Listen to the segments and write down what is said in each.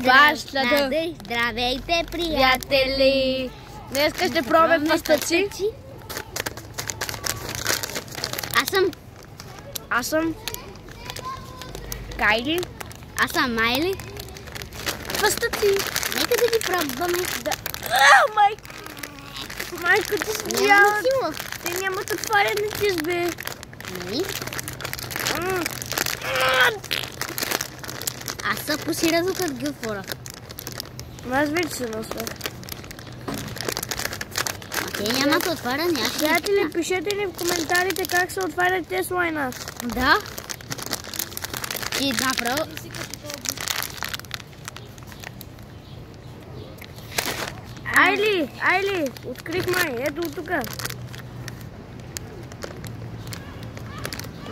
Здравейте! Здравейте, приятели! Днеска ще пробваме пастъци. Аз съм Кайли. Аз съм Майли. Пастъци. Нека да ги пробваме. Майко, ти си бяла. Те нямат отваряне тизбе. Аз се посира за като ги отворя. Аз вече се нося. Те нямат отваряне. Приятели, пишете ни в коментарите как се отварят те слайна. Да. И направо. Айли, открих май, ето от тук.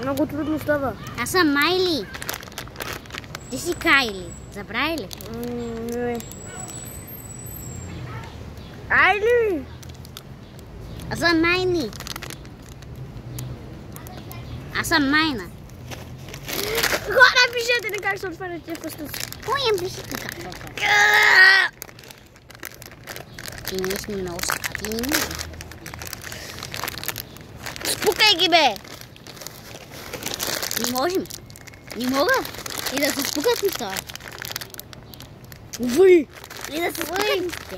Много трудно става. Аз съм Майли. Ти си Кайли. Забрави ли? Не. Айли! Аз съм Майни. Аз съм Майна. Хора, пишете ни как се отварят тези пастъци. Кой им пише така? И ние сме много слаби. Спукай ги, бе! Не можем. Не мога. И да се спукат неща. Уви! И да се спукат неща.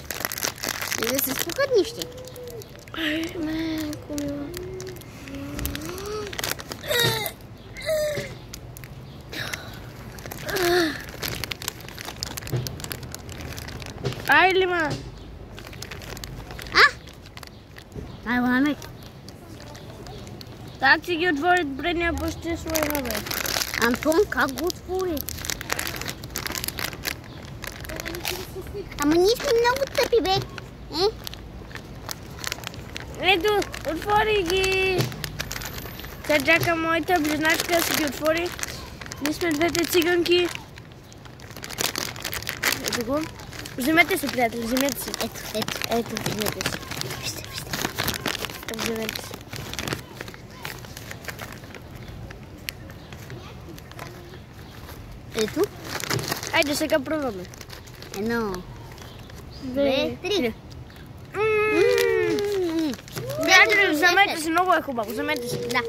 И да се спукат неща. Ай, майко мила. Айли, ма! Ай, маме. Как си ги отвори предния бащи слойна, бе? Антон, как го отвори? Ама ние сме много тъпи, бе. Ето, отвори ги! Сега чака моята близначка да си ги отвори. Ние сме двете циганки. Ето го. Вземете се, приятели, вземете се. Ето, вземете се. Вижте. Вземете се. Ето. Айде, сега пробваме. 1, 2, 3. Приятели, вземете се, много е хубаво, вземете се. Да.